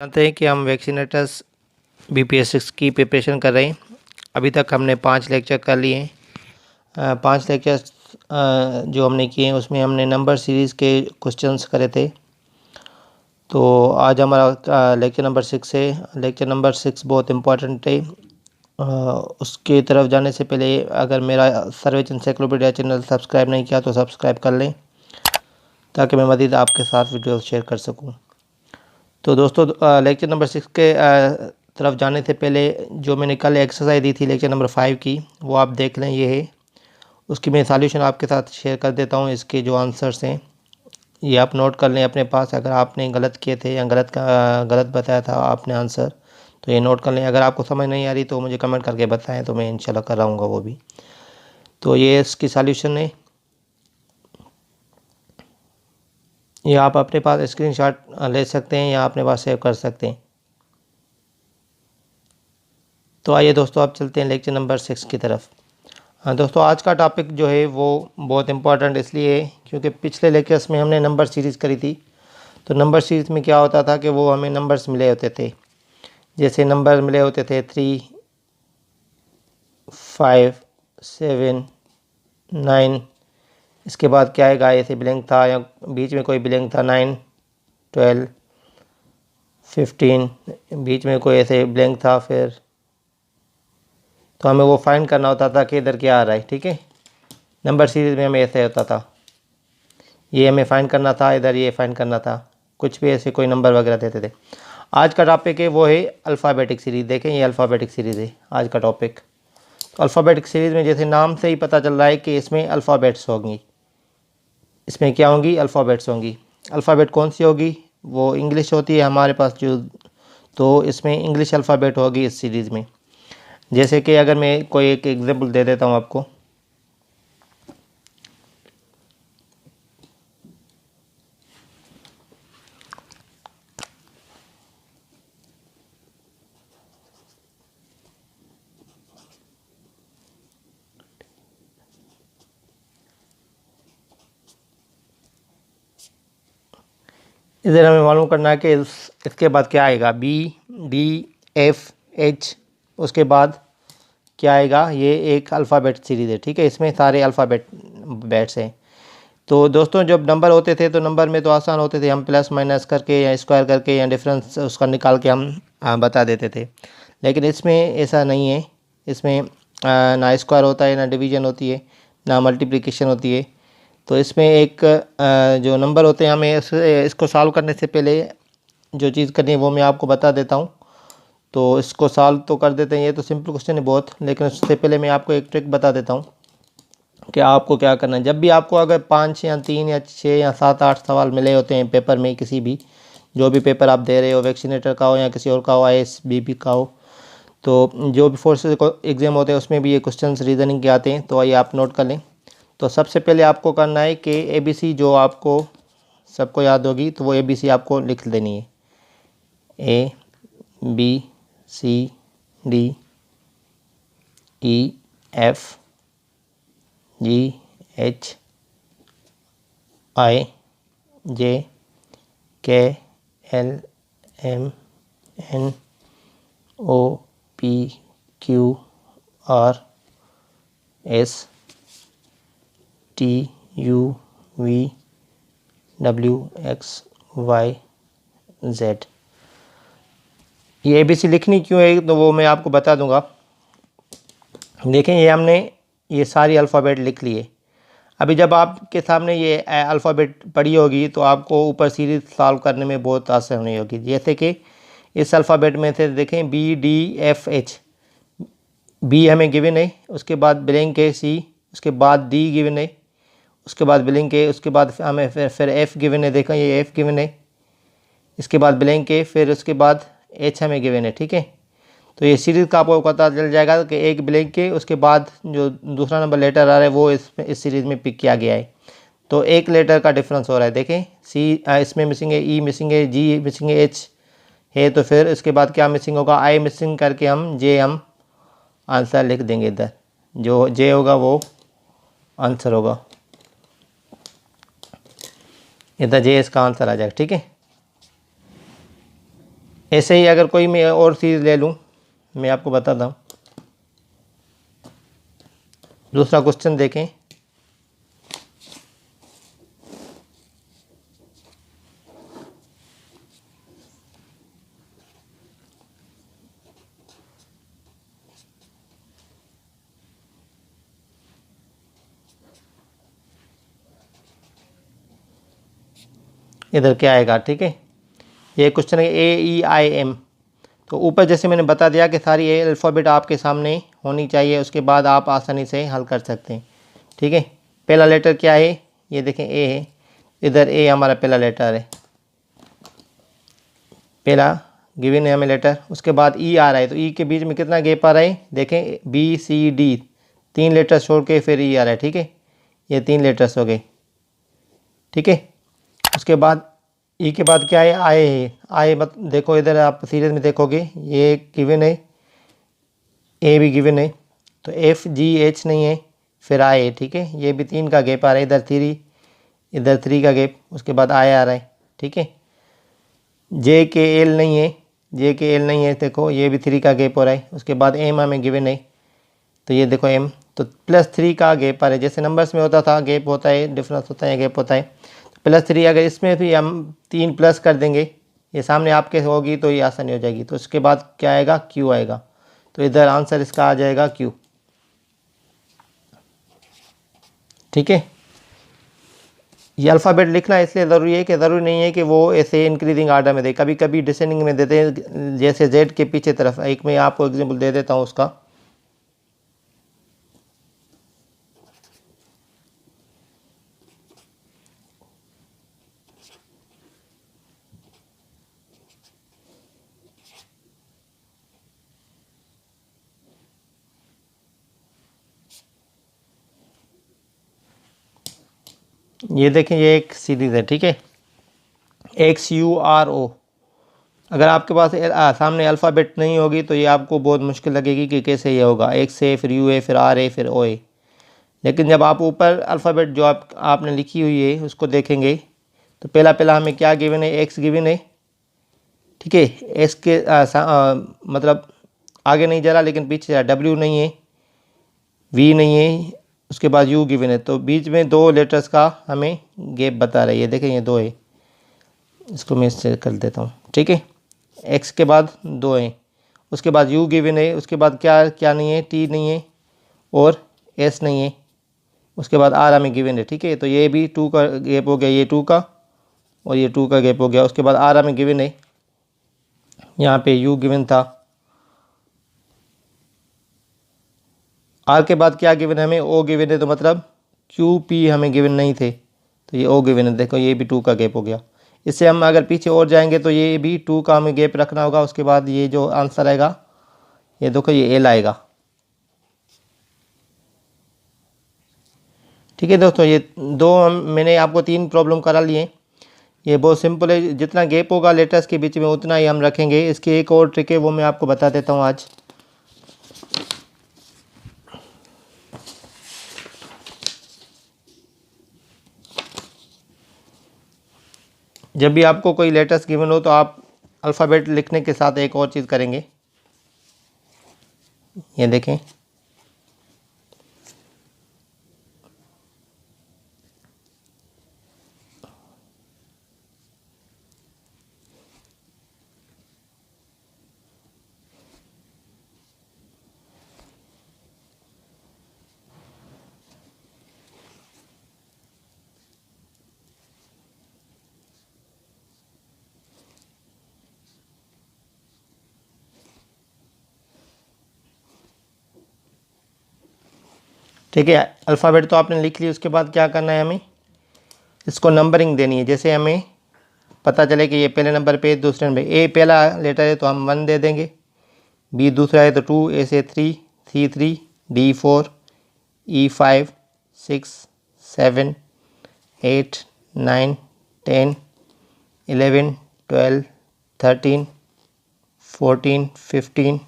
जानते हैं कि हम वैक्सीनेटर्स BPSC की प्रिपरेशन कर रहे हैं। अभी तक हमने 5 लेक्चर कर लिए हैं। 5 लेक्चर्स जो हमने किए हैं उसमें हमने नंबर सीरीज़ के क्वेश्चंस करे थे। तो आज हमारा लेक्चर नंबर 6 है। लेक्चर नंबर 6 बहुत इम्पोर्टेंट है। उसके तरफ जाने से पहले अगर मेरा सर्वेच एनसाइक्लोपीडिया चैनल सब्सक्राइब नहीं किया तो सब्सक्राइब कर लें ताकि मैं मज़ीद आपके साथ वीडियो शेयर कर सकूँ। तो दोस्तों लेक्चर नंबर 6 के तरफ जाने से पहले जो मैंने कल एक्सरसाइज दी थी लेक्चर नंबर 5 की, वो आप देख लें। ये है, उसकी मैं सॉल्यूशन आपके साथ शेयर कर देता हूँ। इसके जो आंसर्स हैं ये आप नोट कर लें अपने पास। अगर आपने गलत किए थे या गलत बताया था आपने आंसर, तो ये नोट कर लें। अगर आपको समझ नहीं आ रही तो मुझे कमेंट करके बताएं, तो मैं इंशाल्लाह कराऊँगा वो भी। तो ये इसकी सॉल्यूशन है, ये आप अपने पास स्क्रीनशॉट ले सकते हैं या अपने पास सेव कर सकते हैं। तो आइए दोस्तों, अब चलते हैं लेक्चर नंबर 6 की तरफ। हाँ दोस्तों, आज का टॉपिक जो है वो बहुत इम्पोर्टेंट इसलिए है क्योंकि पिछले लेक्चर्स में हमने नंबर सीरीज़ करी थी। तो नंबर सीरीज़ में क्या होता था कि वो हमें नंबर्स मिले होते थे। जैसे नंबर मिले होते थे 3, 5, 7, 9। इसके बाद क्या आएगा, ऐसे ब्लैंक था या बीच में कोई ब्लैंक था, 9, 12, 15, बीच में कोई ऐसे ब्लैंक था। फिर तो हमें वो फाइंड करना होता था कि इधर क्या आ रहा है। ठीक है, नंबर सीरीज़ में हमें ऐसे होता था, ये हमें फाइंड करना था, इधर ये फाइंड करना था, कुछ भी ऐसे कोई नंबर वगैरह देते थे। आज का टॉपिक है वो है अल्फ़ाबेटिक सीरीज़। देखें, ये अल्फ़ाबेटिक सीरीज़ है आज का टॉपिक। तो अल्फ़ाबेटिक सीरीज़ में जैसे नाम से ही पता चल रहा है कि इसमें अल्फ़ाबेट्स होंगी। इसमें क्या होंगी, अल्फ़ाबेट्स होंगी। अल्फ़ाबेट कौन सी होगी, वो इंग्लिश होती है हमारे पास जो, तो इसमें इंग्लिश अल्फ़ाबेट होगी इस सीरीज़ में। जैसे कि अगर मैं कोई एक एग्जांपल दे देता हूँ आपको। इधर हमें मालूम करना है कि इसके बाद क्या आएगा, BDFH, उसके बाद क्या आएगा। ये एक अल्फ़ाबेट सीरीज़ है। ठीक है, इसमें सारे अल्फ़ाबेट्स हैं। तो दोस्तों, जब नंबर होते थे तो नंबर में तो आसान होते थे, हम प्लस माइनस करके या स्क्वायर करके या डिफरेंस उसका निकाल के हम बता देते थे। लेकिन इसमें ऐसा नहीं है। इसमें ना स्क्वायर होता है, ना डिवीज़न होती है, ना मल्टीप्लिकेशन होती है। तो इसमें एक जो नंबर होते हैं, हमें इसको सॉल्व करने से पहले जो चीज़ करनी है वो मैं आपको बता देता हूँ। तो इसको सॉल्व तो कर देते हैं, ये तो सिंपल क्वेश्चन है बहुत, लेकिन उससे पहले मैं आपको एक ट्रिक बता देता हूँ कि आपको क्या करना है। जब भी आपको अगर 5 या 3 या 6 या 7, 8 सवाल मिले होते हैं पेपर में, किसी भी जो भी पेपर आप दे रहे हो, वैक्सीनेटर का हो या किसी और का हो, ISBP का हो, तो जो भी फोर्सेज एग्ज़ाम होते हैं उसमें भी ये क्वेश्चंस रीजनिंग के आते हैं। तो आइए आप नोट कर लें। तो सबसे पहले आपको करना है कि ABC जो आपको सबको याद होगी, तो वो ABC आपको लिख देनी है। ABCDEFGHIJKLMNOPQRSTUVWXYZ। ये ABC लिखनी क्यों है तो वो मैं आपको बता दूंगा। देखें, ये हमने ये सारी अल्फ़ाबेट लिख लिए। अभी जब आपके सामने ये अल्फ़ाबेट पड़ी होगी तो आपको ऊपर सीरीज सॉल्व करने में बहुत आसानी होगी। जैसे कि इस अल्फ़ाबेट में से देखें BDFH, B हमें गिवन है, उसके बाद ब्लैंक है C, उसके बाद D गिवन है, उसके बाद ब्लैंक है, उसके बाद हमें फिर F गिवन है। देखें, ये F गिवन है, इसके बाद ब्लैंक है, फिर उसके बाद H हमें गिवन है। ठीक है, तो ये सीरीज़ का आपको पता चल जाएगा कि एक ब्लैंक के उसके बाद जो दूसरा नंबर लेटर आ रहा है वो इस सीरीज़ में पिक किया गया है। तो एक लेटर का डिफरेंस हो रहा है। देखें, C इसमें मिसिंग है, E मिसिंग है, G मिसिंग है, H है, तो फिर इसके बाद क्या मिसिंग होगा, I मिसिंग करके हम आंसर लिख देंगे। इधर जो J होगा वो आंसर होगा, इधर J इसका आंसर आ जाएगा। ठीक है, ऐसे ही अगर कोई मैं और चीज़ ले लूँ, मैं आपको बताता हूँ। दूसरा क्वेश्चन देखें। इधर क्या आएगा, ठीक है। ये क्वेश्चन है AEIM। तो ऊपर जैसे मैंने बता दिया कि सारी अल्फ़ाबेट आपके सामने होनी चाहिए, उसके बाद आप आसानी से हल कर सकते हैं, ठीक है। पहला लेटर क्या है, ये देखें ए है, इधर ए हमारा पहला लेटर है, पहला गिवन है हमें लेटर। उसके बाद ई आ रहा है, तो ई के बीच में कितना गैप आ रहा है, देखें BCD, 3 लेटर छोड़ के फिर ई आ रहा है, ठीक है। ये 3 लेटर्स हो गए, ठीक है। उसके बाद ई के बाद क्या है, आए है। आए मत देखो, इधर आप सीरीज में देखोगे ये गिवन है, ए भी गिवन है, तो FGH नहीं है, फिर आए है, ठीक है। ये भी 3 का गैप आ रहा है, इधर 3 का गैप, उसके बाद आए आ रहा है, ठीक है। JKL नहीं है, JKL नहीं है, देखो ये भी 3 का गैप हो रहा है। उसके बाद M हमें गिवन है, तो ये देखो M, तो +3 का गैप आ रहा है। जैसे नंबर्स में होता था गैप होता है, डिफरेंस होता है, गैप होता है। तो +3, अगर इसमें भी हम 3 प्लस कर देंगे, ये सामने आपके होगी तो ये आसानी हो जाएगी। तो उसके बाद क्या आएगा, Q आएगा। तो इधर आंसर इसका आ जाएगा Q, ठीक है। ये अल्फ़ाबेट लिखना इसलिए ज़रूरी है कि ज़रूरी नहीं है कि वो ऐसे इंक्रीजिंग आर्डर में दे, कभी कभी डिसेंडिंग में देते हैं, जैसे Z के पीछे तरफ। एक मैं आपको एग्जांपल दे देता हूँ उसका। ये देखें, ये एक सीरीज़ है, ठीक है, XURO। अगर आपके पास सामने अल्फ़ाबेट नहीं होगी तो ये आपको बहुत मुश्किल लगेगी कि कैसे ये होगा। X है, फिर U है, फिर R है, फिर O है। लेकिन जब आप ऊपर अल्फ़ाबेट जो आपने लिखी हुई है उसको देखेंगे, तो पहला पहला हमें क्या गिवन है, X गिवन है, ठीक है। X के मतलब आगे नहीं जा रहा, लेकिन पीछे जा, W नहीं है, V नहीं है, उसके बाद U गिवन है। तो बीच में 2 लेटर्स का हमें गैप बता रहा है, ये देखें, ये 2 है। इसको मैं इससे कर देता हूँ, ठीक है। X के बाद 2 है, उसके बाद U गिवन है, उसके बाद क्या क्या नहीं है, T नहीं है और S नहीं है, उसके बाद R हमें गिवन है, ठीक है। तो ये भी 2 का गैप हो गया, ये 2 का, और ये 2 का गैप हो गया। उसके बाद R हमें गिवन है, यहाँ पे U गिवन था। R के बाद क्या गिवन है हमें, O गिवन है, तो मतलब QP हमें गिवन नहीं थे, तो ये O गिवन है। देखो ये भी 2 का गैप हो गया। इससे हम अगर पीछे और जाएंगे तो ये भी 2 का हमें गैप रखना होगा। उसके बाद ये जो आंसर आएगा, ये देखो ये L आएगा, ठीक है दोस्तों। ये मैंने आपको 3 प्रॉब्लम करा लिए। ये बहुत सिंपल है, जितना गैप होगा लेटर्स के बीच में उतना ही हम रखेंगे। इसकी एक और ट्रिक है, वो मैं आपको बता देता हूँ आज। जब भी आपको कोई लेटर्स गिवन हो तो आप अल्फ़ाबेट लिखने के साथ एक और चीज़ करेंगे, ये देखें, ठीक है। अल्फ़ाबेट तो आपने लिख ली, उसके बाद क्या करना है, हमें इसको नंबरिंग देनी है। जैसे हमें पता चले कि ये पहले नंबर पे, दूसरे नंबर ए पहला लेटर है तो हम 1 दे देंगे, B दूसरा है तो 2, A से 3, C 3, D 4, E 5, 6, 7, 8, 9, 10, 11, 12, 13, 14, 15,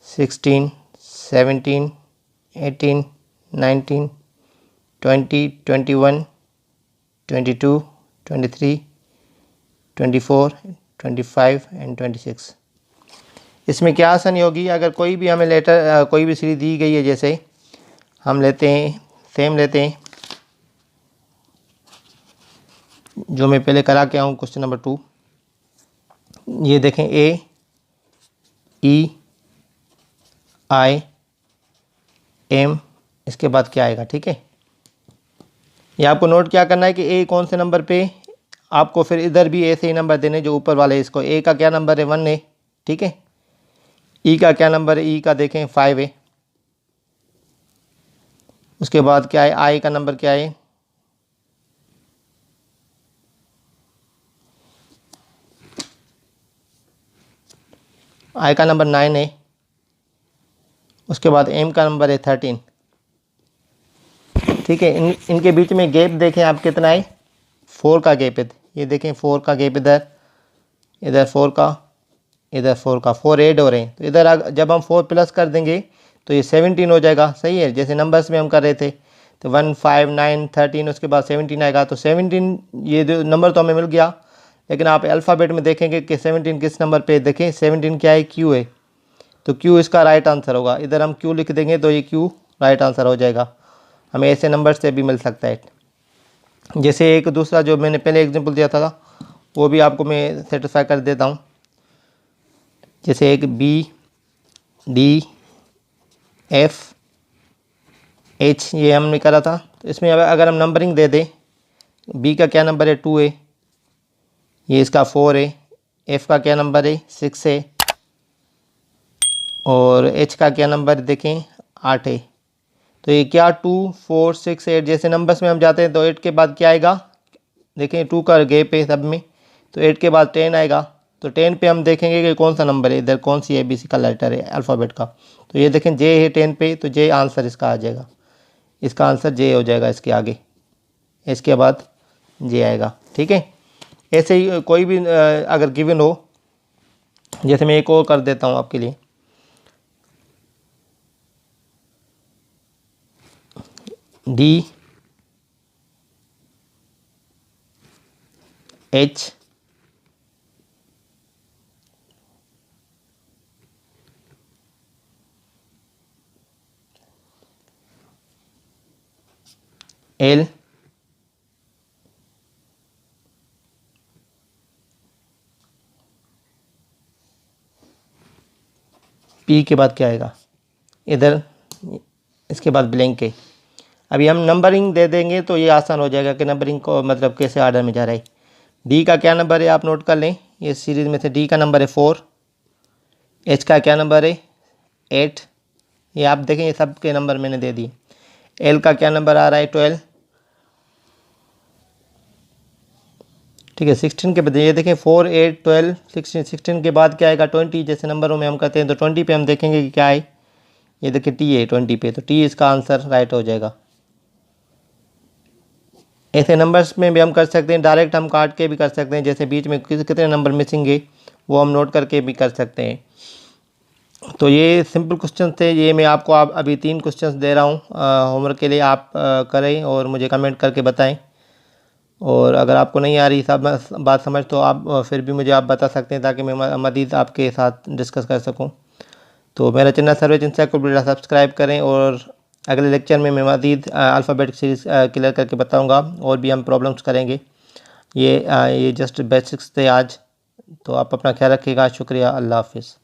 16, 17, 18, 19, 20, 21, 22, 23, 24, 25 एंड 26। इसमें क्या आसानी होगी, अगर कोई भी हमें लेटर कोई भी सीरीज दी गई है, जैसे हम लेते हैं सेम लेते हैं जो मैं पहले करा के आऊँ क्वेश्चन नंबर 2। ये देखें ए ई आई एम, इसके बाद क्या आएगा, ठीक है। ये आपको नोट क्या करना है कि ए कौन से नंबर पे, आपको फिर इधर भी ऐसे ही नंबर देने जो ऊपर वाले। इसको ए का क्या नंबर है 1 है, ठीक है। ई का क्या नंबर है, ई का देखें 5 है। उसके बाद क्या है, आई का नंबर क्या है, आई का नंबर 9 है। उसके बाद एम का नंबर है 13, ठीक है। इनके बीच में गैप देखें आप कितना है, 4 का गैप है। ये देखें 4 का गैप, इधर 4 का, इधर 4 का, 4 ऐड हो रहे हैं। तो इधर जब हम 4 प्लस कर देंगे तो ये 17 हो जाएगा, सही है। जैसे नंबर्स में हम कर रहे थे, तो 1 5 9 13, उसके बाद 17 आएगा। तो 17 ये जो नंबर तो हमें मिल गया, लेकिन आप अल्फ़ाबेट में देखेंगे कि 17 किस नंबर पे, देखें 17 क्या है, क्यू है। तो क्यू इसका राइट आंसर होगा। इधर हम क्यू लिख देंगे तो ये क्यू राइट आंसर हो जाएगा। हमें ऐसे नंबर से भी मिल सकता है। जैसे एक दूसरा जो मैंने पहले एग्जांपल दिया था वो भी आपको मैं सेटिस्फाई कर देता हूँ। जैसे एक बी डी एफ एच, ये हमने करा था। तो इसमें अगर हम नंबरिंग दे दें, बी का क्या नंबर है 2 है, ये इसका 4 है। एफ का क्या नंबर है 6 है, और एच का क्या नंबर देखें 8 है। तो ये क्या 2 4 6 8 जैसे नंबर्स में हम जाते हैं तो 8 के बाद क्या आएगा, देखें 2 का गैप है सब में, तो 8 के बाद 10 आएगा। तो 10 पे हम देखेंगे कि कौन सा नंबर है, इधर कौन सी ABC का लेटर है अल्फ़ाबेट का। तो ये देखें जे है 10 पे, तो जे आंसर इसका आ जाएगा। इसका आंसर जे हो जाएगा इसके आगे, इसके बाद जे आएगा, ठीक है। ऐसे ही कोई भी अगर गिवन हो, जैसे मैं एक और कर देता हूँ आपके लिए। डी एच एल पी के बाद क्या आएगा, इधर इसके बाद ब्लैंक है। अभी हम नंबरिंग दे देंगे तो ये आसान हो जाएगा कि नंबरिंग को मतलब कैसे ऑर्डर में जा रहा है। डी का क्या नंबर है आप नोट कर लें, ये सीरीज़ में से डी का नंबर है 4। एच का क्या नंबर है 8, ये आप देखें ये सब के नंबर मैंने दे दिए। एल का क्या नंबर आ रहा है 12, ठीक है। 16 के बाद ये देखें 4 8 12 16, 16 के बाद क्या आएगा 20, जैसे नंबरों में हम कहते हैं। तो 20 पे हम देखेंगे कि क्या है, ये देखिए टी है 20 पे, तो टी इसका आंसर राइट हो जाएगा। ऐसे नंबर्स में भी हम कर सकते हैं, डायरेक्ट हम काट के भी कर सकते हैं। जैसे बीच में कितने नंबर मिसिंग है वो हम नोट करके भी कर सकते हैं। तो ये सिंपल क्वेश्चन थे, ये मैं आपको अभी 3 क्वेश्चंस दे रहा हूँ होमवर्क के लिए। आप करें और मुझे कमेंट करके बताएं। और अगर आपको नहीं आ रही सब बात समझ, तो आप फिर भी मुझे आप बता सकते हैं, ताकि मैं मज़ीद आपके साथ डिस्कस कर सकूँ। तो मेरा चैनल सर्वेज इंसाइक्लोपीडिया सब्सक्राइब करें, और अगले लेक्चर में मैं मज़ीद अल्फ़ाबेटिक सीरीज़ क्लियर करके बताऊँगा, और भी हम प्रॉब्लम्स करेंगे। ये जस्ट बेसिक्स थे आज। तो आप अपना ख्याल रखिएगा। शुक्रिया, अल्लाह हाफिज़।